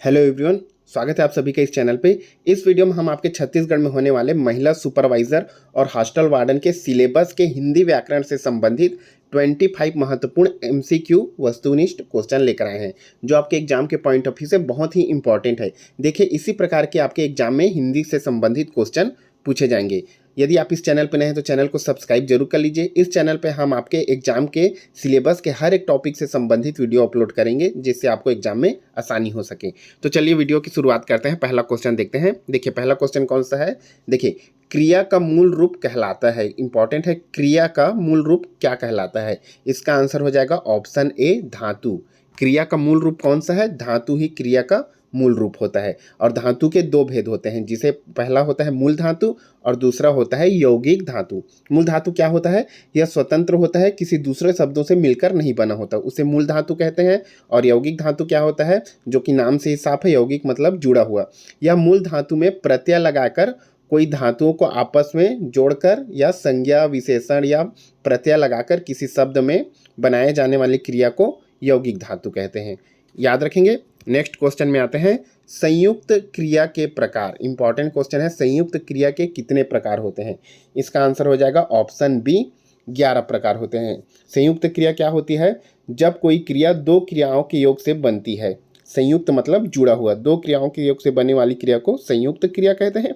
Hello everyone, स्वागत है आप सभी का इस चैनल पे। इस वीडियो में हम आपके छत्तीसगढ़ में होने वाले महिला सुपरवाइजर और हॉस्टल वार्डन के सिलेबस के हिंदी व्याकरण से संबंधित 25 महत्वपूर्ण एमसीक्यू वस्तुनिष्ठ क्वेश्चन लेकर आए हैं, जो आपके एग्जाम के पॉइंट ऑफ व्यू से बहुत ही इंपॉर्टेंट है। देखिए, इसी प्रकार के आपके एग्जाम में हिंदी से संबंधित क्वेश्चन पूछे जाएंगे। यदि आप इस चैनल पर नए हैं तो चैनल को सब्सक्राइब जरूर कर लीजिए। इस चैनल पे हम आपके एग्जाम के सिलेबस के हर एक टॉपिक से संबंधित वीडियो अपलोड करेंगे, जिससे आपको एग्जाम में आसानी हो सके। तो चलिए वीडियो की शुरुआत करते हैं। पहला क्वेश्चन देखते हैं। देखिए, पहला क्वेश्चन कौन सा है। देखिए, क्रिया का मूल रूप कहलाता है। इंपॉर्टेंट है, क्रिया का मूल रूप क्या कहलाता है। इसका आंसर हो जाएगा ऑप्शन ए, धातु। क्रिया का मूल रूप कौन सा है। धातु ही क्रिया का मूल रूप होता है। और धातु के दो भेद होते हैं, जिसे पहला होता है मूल धातु और दूसरा होता है यौगिक धातु। मूल धातु क्या होता है। यह स्वतंत्र होता है, किसी दूसरे शब्दों से मिलकर नहीं बना होता, उसे मूल धातु कहते हैं। और यौगिक धातु क्या होता है, जो कि नाम से ही साफ है, यौगिक मतलब जुड़ा हुआ। यह मूल धातु में प्रत्यय लगाकर कोई धातुओं को आपस में जोड़कर या संज्ञा विशेषण या प्रत्यय लगाकर किसी शब्द में बनाए जाने वाली क्रिया को यौगिक धातु कहते हैं। याद रखेंगे। नेक्स्ट क्वेश्चन में आते हैं। संयुक्त क्रिया के प्रकार। इंपॉर्टेंट क्वेश्चन है, संयुक्त क्रिया के कितने प्रकार होते हैं। इसका आंसर हो जाएगा ऑप्शन बी, 11 प्रकार होते हैं। संयुक्त क्रिया क्या होती है, जब कोई क्रिया दो क्रियाओं के योग से बनती है। संयुक्त मतलब जुड़ा हुआ, दो क्रियाओं के योग से बनने वाली क्रिया को संयुक्त क्रिया कहते हैं।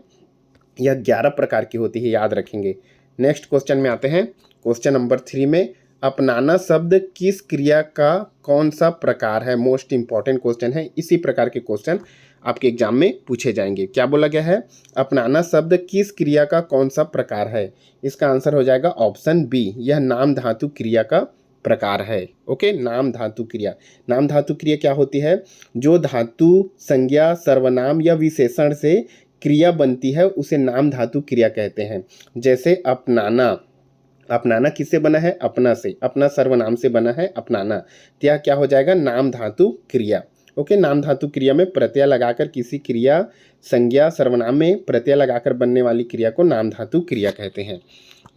यह 11 प्रकार की होती है, याद रखेंगे। नेक्स्ट क्वेश्चन में आते हैं। क्वेश्चन नंबर 3 में, अपनाना शब्द किस क्रिया का कौन सा प्रकार है। मोस्ट इंपॉर्टेंट क्वेश्चन है। इसी प्रकार के क्वेश्चन आपके एग्जाम में पूछे जाएंगे। क्या बोला गया है, अपनाना शब्द किस क्रिया का कौन सा प्रकार है। इसका आंसर हो जाएगा ऑप्शन बी, यह नाम धातु क्रिया का प्रकार है। ओके, नाम धातु क्रिया। नाम धातु क्रिया क्या होती है, जो धातु संज्ञा सर्वनाम या विशेषण से क्रिया बनती है, उसे नाम धातु क्रिया कहते हैं। जैसे अपनाना, अपनाना किससे बना है, अपना से। अपना सर्वनाम से बना है, अपनाना। तो यह क्या हो जाएगा, नाम धातु क्रिया। ओके, नाम धातु क्रिया में प्रत्यय लगाकर किसी क्रिया संज्ञा सर्वनाम में प्रत्यय लगाकर बनने वाली क्रिया को नाम धातु क्रिया कहते हैं।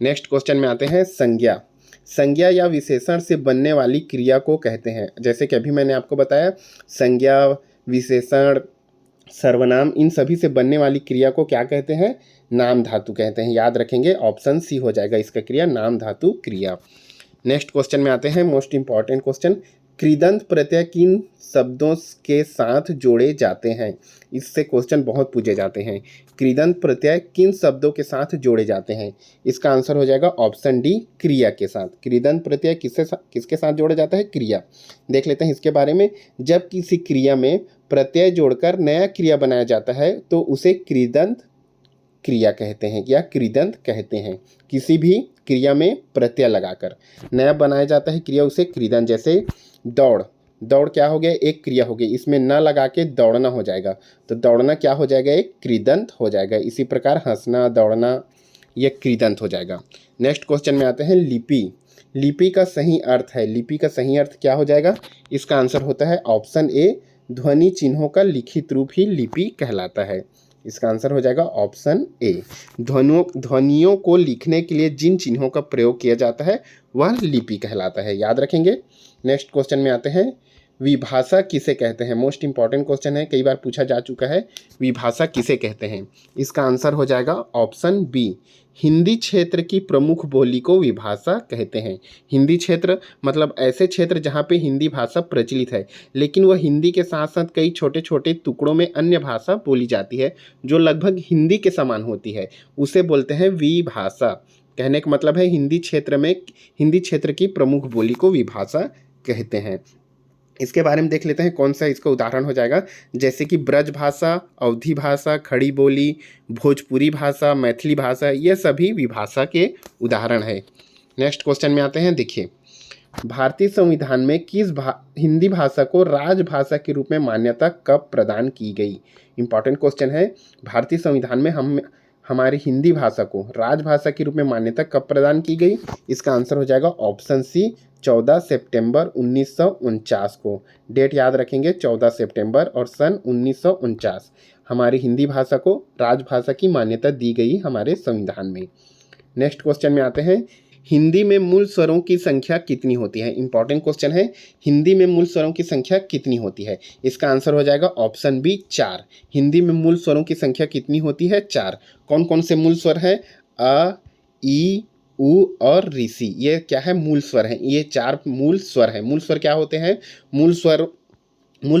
नेक्स्ट क्वेश्चन में आते हैं। संज्ञा, संज्ञा या विशेषण से बनने वाली क्रिया को कहते हैं। जैसे कि अभी मैंने आपको बताया, संज्ञा विशेषण सर्वनाम इन सभी से बनने वाली क्रिया को क्या कहते हैं, नाम धातु कहते हैं। याद रखेंगे, ऑप्शन सी हो जाएगा इसका क्रिया, नाम धातु क्रिया। नेक्स्ट क्वेश्चन में आते हैं। मोस्ट इंपॉर्टेंट क्वेश्चन, कृदंत प्रत्यय किन शब्दों के साथ जोड़े जाते हैं। इससे क्वेश्चन बहुत पूछे जाते हैं। कृदंत प्रत्यय किन शब्दों के साथ जोड़े जाते हैं। इसका आंसर हो जाएगा ऑप्शन डी, क्रिया के साथ। कृदंत प्रत्यय किसके साथ जोड़ा जाता है, क्रिया। देख लेते हैं इसके बारे में। जब किसी क्रिया में प्रत्यय जोड़कर नया क्रिया बनाया जाता है तो उसे कृदंत क्रिया कहते हैं या कृदंत कहते हैं। किसी भी क्रिया में प्रत्यय लगाकर नया बनाया जाता है क्रिया, उसे कृदंत। जैसे दौड़, दौड़ क्या हो गया, एक क्रिया हो गई, इसमें न लगा के दौड़ना हो जाएगा, तो दौड़ना क्या हो जाएगा, एक कृदंत हो जाएगा। इसी प्रकार हंसना, दौड़ना, यह कृदंत हो जाएगा। नेक्स्ट क्वेश्चन में आते हैं। लिपि, लिपि का सही अर्थ है। लिपि का सही अर्थ क्या हो जाएगा, इसका आंसर होता है ऑप्शन ए, ध्वनि चिन्हों का लिखित रूप ही लिपि कहलाता है। इसका आंसर हो जाएगा ऑप्शन ए, ध्वनियों को लिखने के लिए जिन चिन्हों का प्रयोग किया जाता है वह लिपि कहलाता है। याद रखेंगे। नेक्स्ट क्वेश्चन में आते हैं। विभाषा किसे कहते हैं। मोस्ट इंपॉर्टेंट क्वेश्चन है, कई बार पूछा जा चुका है। विभाषा किसे कहते हैं। इसका आंसर हो जाएगा ऑप्शन बी, हिंदी क्षेत्र की प्रमुख बोली को विभाषा कहते हैं। हिंदी क्षेत्र मतलब ऐसे क्षेत्र जहाँ पे हिंदी भाषा प्रचलित है, लेकिन वह हिंदी के साथ साथ कई छोटे छोटे टुकड़ों में अन्य भाषा बोली जाती है जो लगभग हिंदी के समान होती है, उसे बोलते हैं विभाषा। कहने का मतलब है, हिंदी क्षेत्र की प्रमुख बोली को विभाषा कहते हैं। इसके बारे में देख लेते हैं कौन सा इसका उदाहरण हो जाएगा। जैसे कि ब्रज भाषा, अवधी भाषा, खड़ी बोली, भोजपुरी भाषा, मैथिली भाषा, ये सभी विभाषा के उदाहरण है। नेक्स्ट क्वेश्चन में आते हैं। देखिए, भारतीय संविधान में हिंदी भाषा को राजभाषा के रूप में मान्यता कब प्रदान की गई। इंपॉर्टेंट क्वेश्चन है। भारतीय संविधान में हमारी हिंदी भाषा को राजभाषा के रूप में मान्यता कब प्रदान की गई। इसका आंसर हो जाएगा ऑप्शन सी, 14 सितंबर 1949 को। डेट याद रखेंगे, 14 सितंबर और सन 1949 हमारी हिंदी भाषा को राजभाषा की मान्यता दी गई हमारे संविधान में। नेक्स्ट क्वेश्चन में आते हैं। हिंदी में मूल स्वरों की संख्या कितनी होती है? इंपॉर्टेंट क्वेश्चन है। हिंदी में मूल स्वरों की संख्या कितनी होती है? इसका आंसर हो जाएगा ऑप्शन बी 4। हिंदी में मूल स्वरों की संख्या कितनी होती है? 4। कौन कौन से मूल स्वर हैं? अ, ई, उ और ऋषि। ये क्या है? मूल स्वर हैं। ये 4 मूल स्वर हैं। मूल स्वर क्या होते हैं? मूल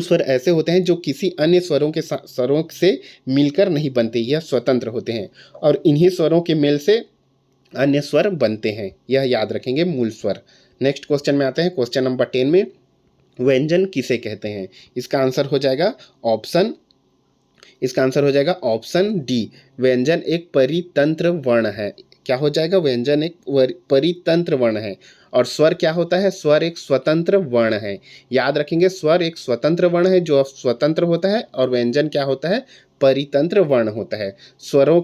स्वर ऐसे होते हैं जो किसी अन्य स्वरों से मिलकर नहीं बनते, यह स्वतंत्र होते हैं और इन्हीं स्वरों के मेल से अन्य स्वर बनते हैं। यह याद रखेंगे, मूल स्वर। नेक्स्ट क्वेश्चन में आते हैं, क्वेश्चन नंबर 10 में व्यंजन किसे कहते हैं? इसका आंसर हो जाएगा ऑप्शन डी। व्यंजन एक परितंत्र वर्ण है। क्या हो जाएगा? व्यंजन एक परितंत्र वर्ण है। और स्वर क्या होता है? स्वर एक स्वतंत्र वर्ण है। याद रखेंगे, स्वर एक स्वतंत्र वर्ण है जो स्वतंत्र होता है और व्यंजन क्या होता है? परितंत्र वर्ण होता है। स्वरों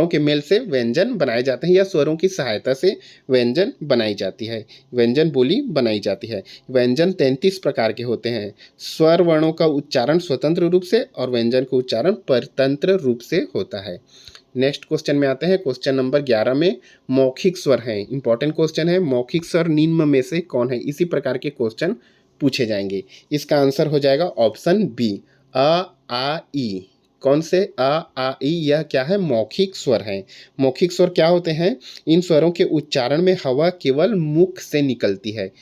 के मेल से व्यंजन बनाए जाते हैं या स्वरों की सहायता से व्यंजन बनाई जाती है, व्यंजन बोली बनाई जाती है। व्यंजन 33 प्रकार के होते हैं। स्वर वर्णों का उच्चारण स्वतंत्र रूप से और व्यंजन का उच्चारण परतंत्र रूप से होता है। नेक्स्ट क्वेश्चन में आते हैं, क्वेश्चन नंबर 11 में मौखिक स्वर हैं। इंपॉर्टेंट क्वेश्चन है। मौखिक स्वर निम्न में से कौन है? इसी प्रकार के क्वेश्चन पूछे जाएंगे। इसका आंसर हो जाएगा ऑप्शन बी, अ, आ, ई। कौन से? अ, आ, ई। यह क्या है? मौखिक स्वर हैं। मौखिक स्वर क्या होते हैं? इन स्वरों के उच्चारण में हवा केवल मुख से निकलती है,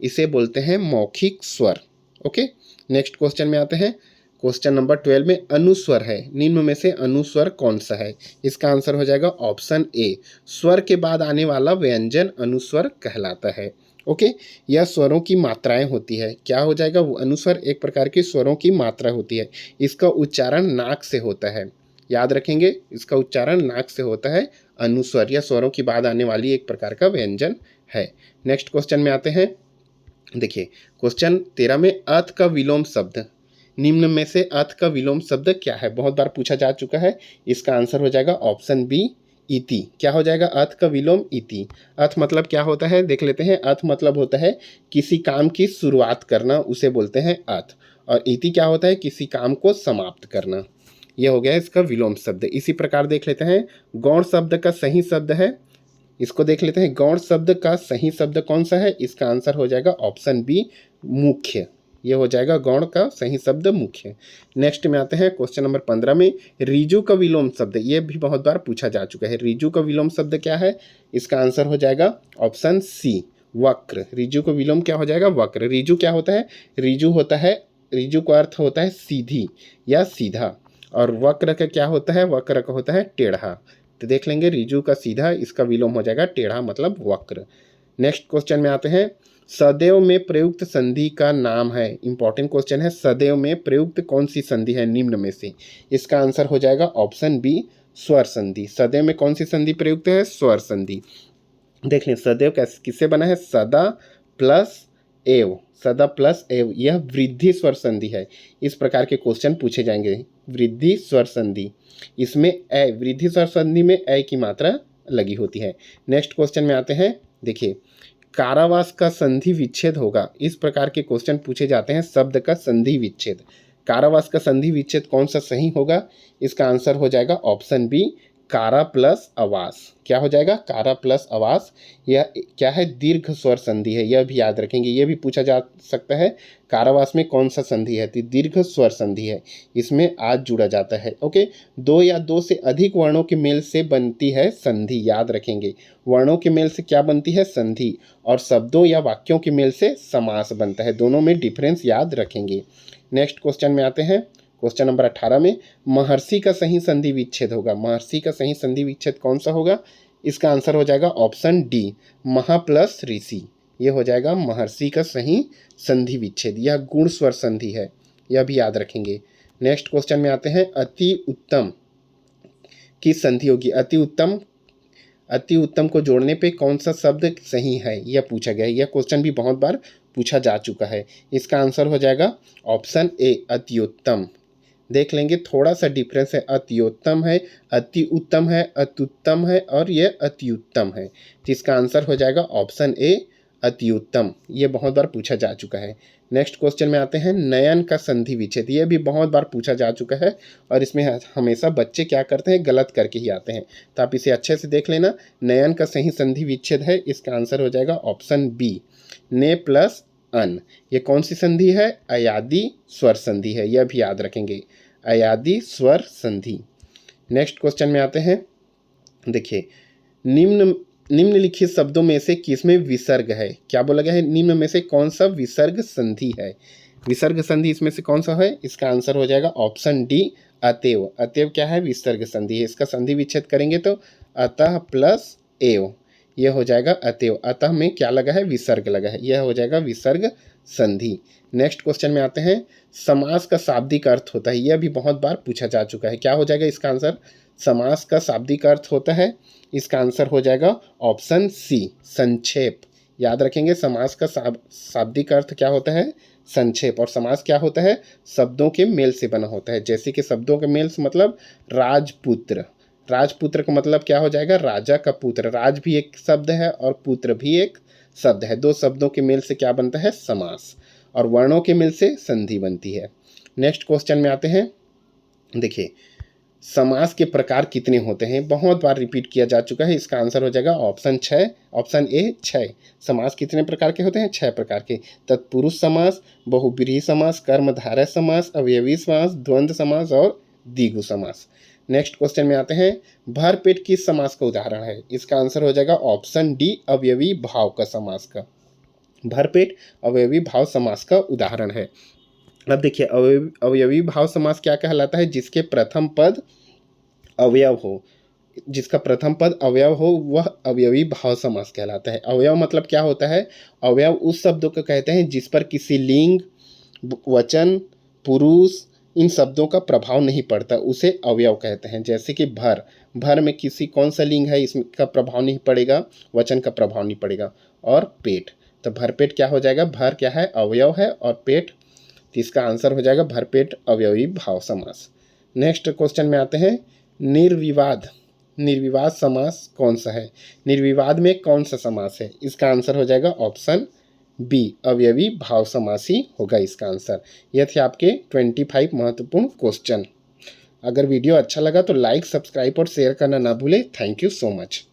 इसे बोलते हैं मौखिक स्वर। ओके, नेक्स्ट क्वेश्चन में आते हैं, क्वेश्चन नंबर 12 में अनुस्वर है। निम्न में से अनुस्वर कौन सा है? इसका आंसर हो जाएगा ऑप्शन ए। स्वर के बाद आने वाला व्यंजन अनुस्वर कहलाता है। ओके, यह स्वरों की मात्राएं होती है। क्या हो जाएगा? वो अनुस्वर एक प्रकार की स्वरों की मात्रा होती है। इसका उच्चारण नाक से होता है। याद रखेंगे, इसका उच्चारण नाक से होता है। अनुस्वर या स्वरों की बाद आने वाली एक प्रकार का व्यंजन है। नेक्स्ट क्वेश्चन में आते हैं। देखिए, क्वेश्चन 13 में अर्थ का विलोम शब्द। निम्न में से अर्थ का विलोम शब्द क्या है? बहुत बार पूछा जा चुका है। इसका आंसर हो जाएगा ऑप्शन बी, इति। क्या हो जाएगा? अर्थ का विलोम इति। अर्थ मतलब क्या होता है? देख लेते हैं। अर्थ मतलब होता है किसी काम की शुरुआत करना, उसे बोलते हैं अर्थ। और इति क्या होता है? किसी काम को समाप्त करना। यह हो गया इसका विलोम शब्द। इसी प्रकार देख लेते हैं, गौण शब्द का सही शब्द है। इसको देख लेते हैं, गौण शब्द का सही शब्द कौन सा है? इसका आंसर हो जाएगा ऑप्शन बी, मुख्य। ये हो जाएगा गौण का सही शब्द मुख्य। नेक्स्ट में आते हैं, क्वेश्चन नंबर 15 में ऋजु का विलोम शब्द। ये भी बहुत बार पूछा जा चुका है। ऋजु का विलोम शब्द क्या है? इसका आंसर हो जाएगा ऑप्शन सी, वक्र। ऋजु का विलोम क्या हो जाएगा? वक्र। ऋजु क्या होता है? ऋजु का अर्थ होता है सीधी या सीधा, और वक्र का क्या होता है? वक्र का होता है टेढ़ा। तो देख लेंगे, ऋजु का सीधा, इसका विलोम हो जाएगा टेढ़ा, मतलब वक्र। नेक्स्ट क्वेश्चन में आते हैं, सदैव में प्रयुक्त संधि का नाम है। इंपॉर्टेंट क्वेश्चन है। सदैव में प्रयुक्त कौन सी संधि है निम्न में से? इसका आंसर हो जाएगा ऑप्शन बी, स्वर संधि। सदैव में कौन सी संधि प्रयुक्त है? स्वर संधि। देख लें, सदैव किससे बना है? सदा प्लस एव। सदा प्लस एव, यह वृद्धि स्वर संधि है। इस प्रकार के क्वेश्चन पूछे जाएंगे। वृद्धि स्वर संधि, इसमें ए, वृद्धि स्वर संधि में ए की मात्रा लगी होती है। नेक्स्ट क्वेश्चन में आते हैं। देखिए, कारावास का संधि विच्छेद होगा। इस प्रकार के क्वेश्चन पूछे जाते हैं। शब्द का संधि विच्छेद, कारावास का संधि विच्छेद कौन सा सही होगा? इसका आंसर हो जाएगा ऑप्शन बी, कारा प्लस आवास। क्या हो जाएगा? कारा प्लस आवास। यह क्या है? दीर्घ स्वर संधि है। यह भी याद रखेंगे, यह भी पूछा जा सकता है। कारावास में कौन सा संधि है? तो दीर्घ स्वर संधि है, इसमें आज जुड़ा जाता है। ओके, दो या दो से अधिक वर्णों के मेल से बनती है संधि। याद रखेंगे, वर्णों के मेल से क्या बनती है? संधि। और शब्दों या वाक्यों के मेल से समास बनता है। दोनों में डिफरेंस याद रखेंगे। नेक्स्ट क्वेश्चन में आते हैं, क्वेश्चन नंबर 18 में महर्षि का सही संधि विच्छेद होगा। महर्षि का सही संधि विच्छेद कौन सा होगा? इसका आंसर हो जाएगा ऑप्शन डी, महा प्लस ऋषि। ये हो जाएगा महर्षि का सही संधि विच्छेद। यह गुण स्वर संधि है, यह भी याद रखेंगे। नेक्स्ट क्वेश्चन में आते हैं, अति उत्तम की संधि होगी। अति उत्तम को जोड़ने पे कौन सा शब्द सही है, यह पूछा गया है। यह क्वेश्चन भी बहुत बार पूछा जा चुका है। इसका आंसर हो जाएगा ऑप्शन ए, अति उत्तम। देख लेंगे, थोड़ा सा डिफरेंस है। अत्योत्तम है, अति उत्तम है, अत्युत्तम है और यह अति उत्तम है। तो इसका आंसर हो जाएगा ऑप्शन ए, अति उत्तम, ये बहुत बार पूछा जा चुका है। नेक्स्ट क्वेश्चन में आते हैं, नयन का संधि विच्छेद, ये भी बहुत बार पूछा जा चुका है और इसमें हमेशा बच्चे क्या करते हैं, गलत करके ही आते हैं, तो आप इसे अच्छे से देख लेना। नयन का सही संधि विच्छेद है, इसका आंसर हो जाएगा ऑप्शन बी, ने प्लस अन। ये कौन सी संधि है, अयादी स्वर संधि है, यह भी याद रखेंगे, अयादी स्वर संधि। नेक्स्ट क्वेश्चन में आते हैं, देखिए निम्नलिखित शब्दों में से किसमें विसर्ग है, क्या बोला गया है, निम्न में से कौन सा विसर्ग संधि है, विसर्ग संधि इसमें से कौन सा है, इसका आंसर हो जाएगा ऑप्शन डी, अतएव। अतएव क्या है, विसर्ग संधि है, इसका संधि विच्छेद करेंगे तो अतः प्लस एव, यह हो जाएगा अतएव। अतः में क्या लगा है, विसर्ग लगा है, यह हो जाएगा विसर्ग संधि। नेक्स्ट क्वेश्चन में आते हैं, समास का शाब्दिक अर्थ होता है, यह भी बहुत बार पूछा जा चुका है, क्या हो जाएगा इसका आंसर, समास का शाब्दिक अर्थ होता है, इसका आंसर हो जाएगा ऑप्शन सी, संक्षेप। याद रखेंगे, समास का शाब्दिक अर्थ क्या होता है, संक्षेप। और समास क्या होता है, शब्दों के मेल से बना होता है, जैसे कि शब्दों के मेल से मतलब राजपुत्र, राजपुत्र का मतलब क्या हो जाएगा, राजा का पुत्र, राज भी एक शब्द है और पुत्र भी एक शब्द है, दो शब्दों के मेल से क्या बनता है, समास, और वर्णों के मेल से संधि बनती है। नेक्स्ट क्वेश्चन में आते हैं, देखिए समास के प्रकार कितने होते हैं, बहुत बार रिपीट किया जा चुका है, इसका आंसर हो जाएगा ऑप्शन 6, ऑप्शन ए 6। समास कितने प्रकार के होते हैं, 6 प्रकार के, तत्पुरुष समास, बहुब्रीहि समास, कर्मधारय समास, अवयवी समास, द्वंद्व समास और द्विगु समास। नेक्स्ट क्वेश्चन में आते हैं, भरपेट किस समास का उदाहरण है, इसका आंसर हो जाएगा ऑप्शन डी, अवयवी भाव का समास का, भरपेट अवयवी भाव समास का उदाहरण है। अब देखिए अवयवी भाव समास क्या कहलाता है, जिसके प्रथम पद अवयव हो, जिसका प्रथम पद अवयव हो वह अवयवी भाव समास कहलाता है। अवयव मतलब क्या होता है, अवयव उस शब्दों को कहते हैं जिस पर किसी लिंग, वचन, पुरुष, इन शब्दों का प्रभाव नहीं पड़ता, उसे अवयव कहते हैं। जैसे कि भर, भर में किसी कौन सा लिंग है, इसका प्रभाव नहीं पड़ेगा, वचन का प्रभाव नहीं पड़ेगा। और पेट, तो भरपेट क्या हो जाएगा, भर क्या है, अवयव है, और पेट, तो इसका आंसर हो जाएगा भरपेट अवयवी भाव समास। नेक्स्ट क्वेश्चन में आते हैं, निर्विवाद, निर्विवाद समास कौन सा है, निर्विवाद में कौन सा समास है, इसका आंसर हो जाएगा ऑप्शन बी, अवयवी भाव समास ही होगा इसका आंसर। यह थे आपके 25 महत्वपूर्ण क्वेश्चन। अगर वीडियो अच्छा लगा तो लाइक, सब्सक्राइब और शेयर करना ना भूलें। Thank you so much.